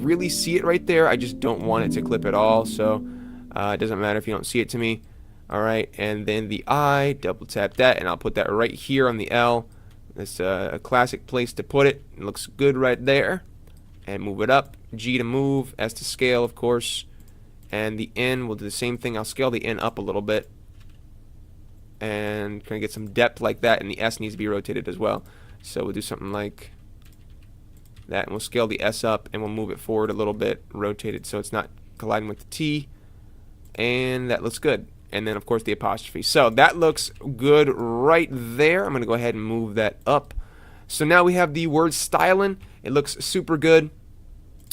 really see it right there. I just don't want it to clip at all, so it doesn't matter if you don't see it to me. Alright, and then the I, double tap that, and I'll put that right here on the L. It's a classic place to put it. It looks good right there. And move it up. G to move, S to scale, of course. And the N, we'll do the same thing. I'll scale the N up a little bit. And kind of get some depth like that, and the S needs to be rotated as well. So we'll do something like that, and we'll scale the S up, and we'll move it forward a little bit, rotate it so it's not colliding with the T. And that looks good. And then, of course, the apostrophe. So that looks good right there. I'm going to go ahead and move that up. So now we have the word styling. It looks super good.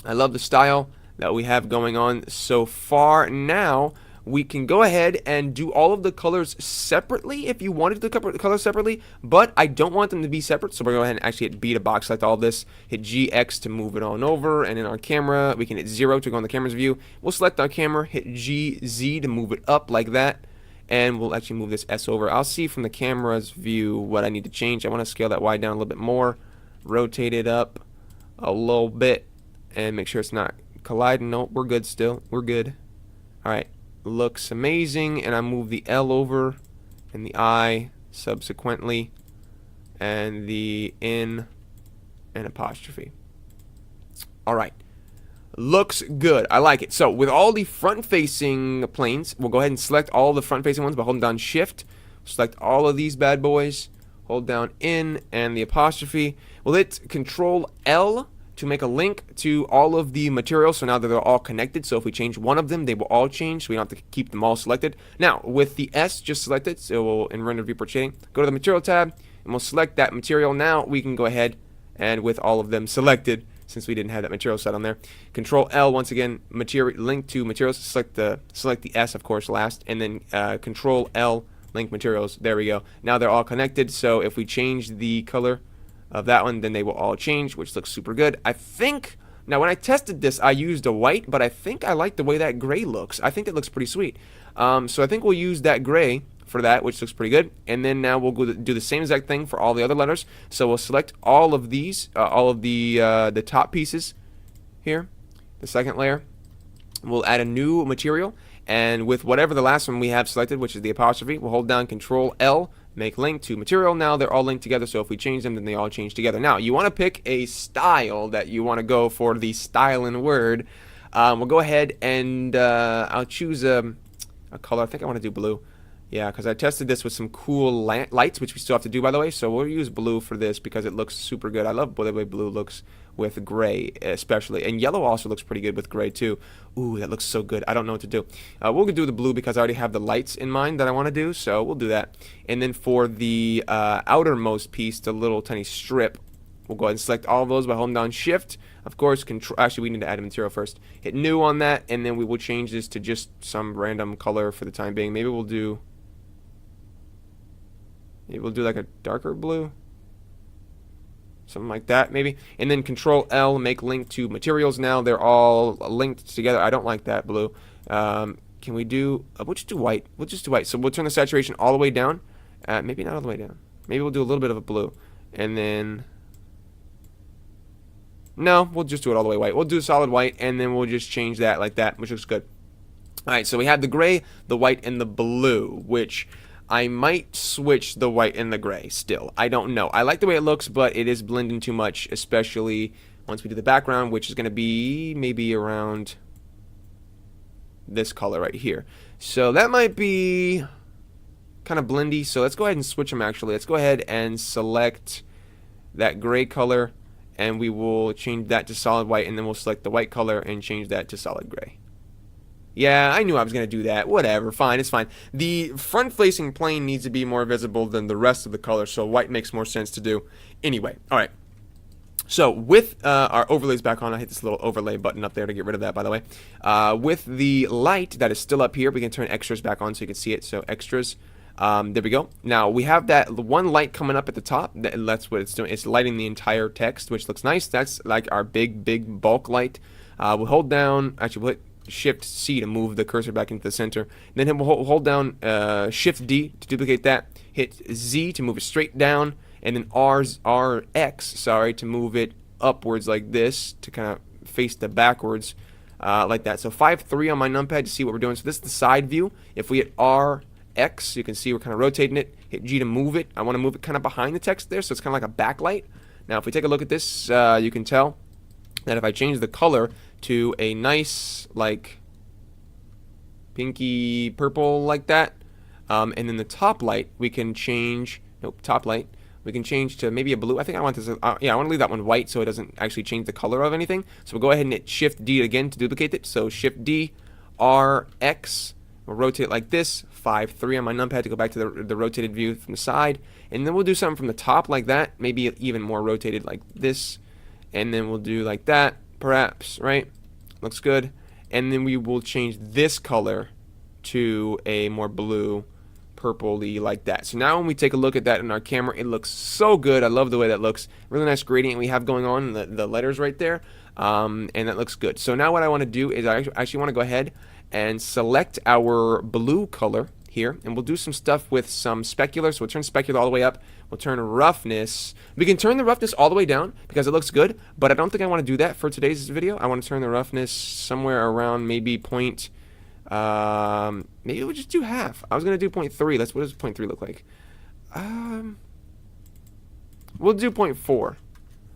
I love the style that we have going on so far. Now we can go ahead and do all of the colors separately if you wanted to do the colors separately, but I don't want them to be separate, so we're going to go ahead and actually hit B to box select all of this, hit GX to move it on over, and in our camera we can hit 0 to go on the camera's view. We'll select our camera, hit GZ to move it up like that, and we'll actually move this S over. I'll see from the camera's view what I need to change. I want to scale that Y down a little bit more, rotate it up a little bit, and make sure it's not colliding. No, we're good still. We're good. Alright. Looks amazing, and I move the L over and the I subsequently, and the N and apostrophe. Alright, looks good. I like it. So with all the front facing planes, we'll go ahead and select all the front facing ones by holding down shift, select all of these bad boys, hold down N and the apostrophe. We'll hit control L to make a link to all of the materials, so now that they're all connected, so if we change one of them, they will all change, so we don't have to keep them all selected. Now, with the S just selected, so we'll, in render viewport shading, go to the material tab, and we'll select that material. Now, we can go ahead, and with all of them selected, since we didn't have that material set on there, control L, once again, material, link to materials, select the S, of course, last, and then control L, link materials, there we go. Now they're all connected, so if we change the color of that one, then they will all change, which looks super good. I think, now when I tested this, I used a white, but I think I like the way that gray looks. I think it looks pretty sweet. So I think we'll use that gray for that, which looks pretty good. And then now we'll go do the same exact thing for all the other letters. So we'll select all of these, all of the top pieces here, the second layer. We'll add a new material, and with whatever the last one we have selected, which is the apostrophe, we'll hold down control L, make link to material. Now they're all linked together, so if we change them, then they all change together. Now you want to pick a style that you want to go for the styling word. We'll go ahead and I'll choose a color. I think I want to do blue. Yeah, because I tested this with some cool lights, which we still have to do, by the way. So we'll use blue for this because it looks super good. I love the way blue looks with gray, especially. And yellow also looks pretty good with gray, too. Ooh, that looks so good. I don't know what to do. We'll do the blue because I already have the lights in mind that I want to do. So we'll do that. And then for the outermost piece, the little tiny strip, we'll go ahead and select all of those by holding down Shift. Of course, actually, we need to add a material first. Hit New on that, and then we will change this to just some random color for the time being. Maybe we'll do like a darker blue, something like that maybe. And then control L, make link to materials. Now they're all linked together. I don't like that blue. Can we do, we'll just do white. We'll just do white. So we'll turn the saturation all the way down. Maybe not all the way down. Maybe we'll do a little bit of a blue. And then, no, we'll just do it all the way white. We'll do solid white, and then we'll just change that like that, which looks good. Alright, so we have the gray, the white, and the blue, which I might switch the white and the gray still. I don't know. I like the way it looks, but it is blending too much, especially once we do the background, which is going to be maybe around this color right here. So that might be kind of blendy. So let's go ahead and switch them actually. Let's go ahead and select that gray color, and we will change that to solid white, and then we'll select the white color and change that to solid gray. Yeah, I knew I was going to do that. Whatever, fine, it's fine. The front-facing plane needs to be more visible than the rest of the color, so white makes more sense to do. Anyway, alright. So, with our overlays back on, I hit this little overlay button up there to get rid of that, by the way. With the light that is still up here, we can turn extras back on so you can see it. So, extras. There we go. Now, we have that one light coming up at the top. That's what it's doing. It's lighting the entire text, which looks nice. That's like our big bulk light. We'll hold down, actually, we'll hit Shift C to move the cursor back into the center. Then we'll hold down Shift D to duplicate that. Hit Z to move it straight down, and then RX, sorry, to move it upwards like this to kind of face to backwards like that. So 5-3 on my numpad to see what we're doing. So this is the side view. If we hit RX, you can see we're kind of rotating it. Hit G to move it. I want to move it kind of behind the text there, so it's kind of like a backlight. Now if we take a look at this, you can tell that if I change the color to a nice like pinky purple like that, and then the top light we can change, top light, we can change to maybe a blue. I think I want this, yeah, I want to leave that one white so it doesn't actually change the color of anything. So we'll go ahead and hit Shift D again to duplicate it. So Shift D, RX, we'll rotate it like this, 5-3 on my numpad to go back to the rotated view from the side. And then we'll do something from the top like that, maybe even more rotated like this. And then we'll do like that, perhaps, right? Looks good. And then we will change this color to a more blue, purpley like that. So now when we take a look at that in our camera, it looks so good. I love the way that looks. Really nice gradient we have going on in the letters right there. And that looks good. So now what I want to do is I actually want to go ahead and select our blue color here, and we'll do some stuff with some specular. So we'll turn specular all the way up. We'll turn roughness. We can turn the roughness all the way down because it looks good, but I don't think I want to do that for today's video. I want to turn the roughness somewhere around maybe maybe we'll just do half. I was gonna do 0.3. What does 0.3 look like? We'll do 0.4.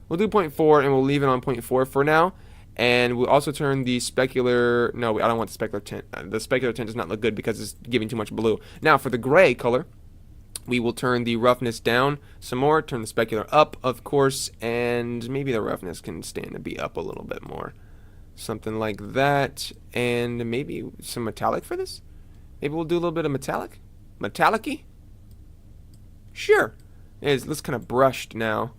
We'll do 0.4 and we'll leave it on 0.4 for now. And we'll also turn the specular, no, I don't want the specular tint. The specular tint does not look good because it's giving too much blue. Now for the gray color, we will turn the roughness down some more, turn the specular up, of course, and maybe the roughness can stand to be up a little bit more. Something like that, and maybe some metallic for this? Maybe we'll do a little bit of metallic? Metallic-y? Sure. It looks kind of brushed now,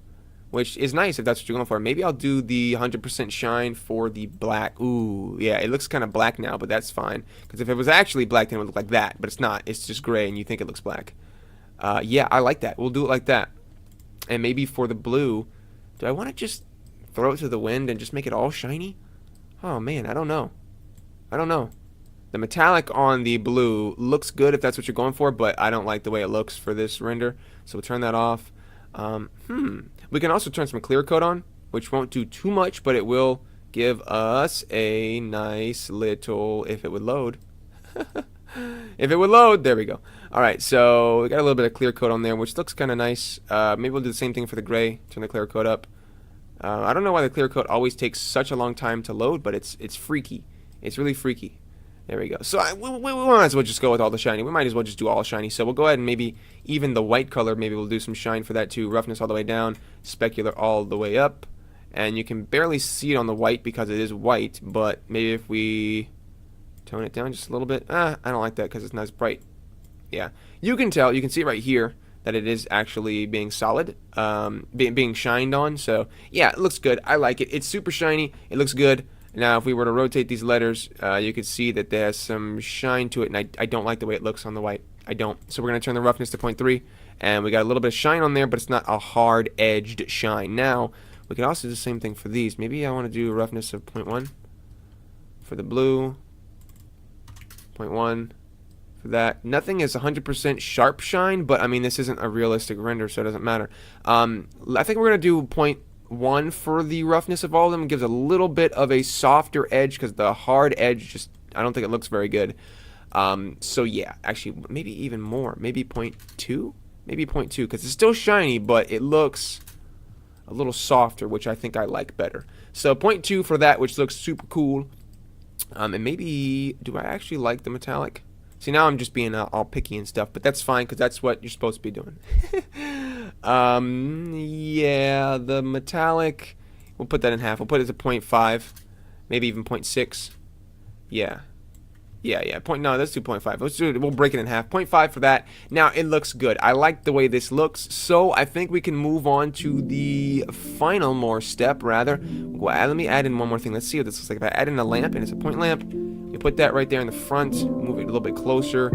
which is nice if that's what you're going for. Maybe I'll do the 100% shine for the black. Ooh, yeah, it looks kind of black now, but that's fine. Because if it was actually black, then it would look like that. But it's not. It's just gray, and you think it looks black. Yeah, I like that. We'll do it like that. And maybe for the blue, do I want to just throw it to the wind and just make it all shiny? Oh, man, I don't know. I don't know. The metallic on the blue looks good if that's what you're going for, but I don't like the way it looks for this render. So we'll turn that off. We can also turn some clear coat on, which won't do too much, but it will give us a nice little, if it would load. If it would load, there we go. Alright, so we got a little bit of clear coat on there, which looks kind of nice. Maybe we'll do the same thing for the gray, turn the clear coat up. I don't know why the clear coat always takes such a long time to load, but it's freaky. It's really freaky. There we go. So we might as well just go with all the shiny. We might as well just do all shiny. So we'll go ahead and maybe even the white color, maybe we'll do some shine for that too. Roughness all the way down, specular all the way up. And you can barely see it on the white because it is white, but maybe if we tone it down just a little bit. I don't like that because it's not as bright. Yeah. You can tell, you can see it right here that it is actually being solid, being shined on. So yeah, it looks good. I like it. It's super shiny. It looks good. Now, if we were to rotate these letters, you could see that there's some shine to it, and I don't like the way it looks on the white. I don't. So we're going to turn the roughness to 0.3, and we got a little bit of shine on there, but it's not a hard-edged shine. Now, we could also do the same thing for these. Maybe I want to do a roughness of 0.1 for the blue, 0.1 for that. Nothing is 100% sharp shine, but, I mean, this isn't a realistic render, so it doesn't matter. I think we're going to do 0.1 for the roughness of all of them. It gives a little bit of a softer edge because the hard edge just, I don't think it looks very good. So yeah, actually maybe even more, maybe 0.2, maybe 0.2 because it's still shiny, but it looks a little softer, which I think I like better. So 0.2 for that, which looks super cool. And maybe, do I actually like the metallic? See, now I'm just being all picky and stuff, but that's fine because that's what you're supposed to be doing. Yeah, the metallic, we'll put that in half. We'll put it to 0.5, maybe even 0.6. Yeah. No, let's do 0.5. We'll break it in half. 0.5 for that. Now, it looks good. I like the way this looks, so I think we can move on to the final step, rather. Well, let me add in one more thing. Let's see what this looks like. If I add in a lamp, and it's a point lamp, you put that right there in the front, move it a little bit closer.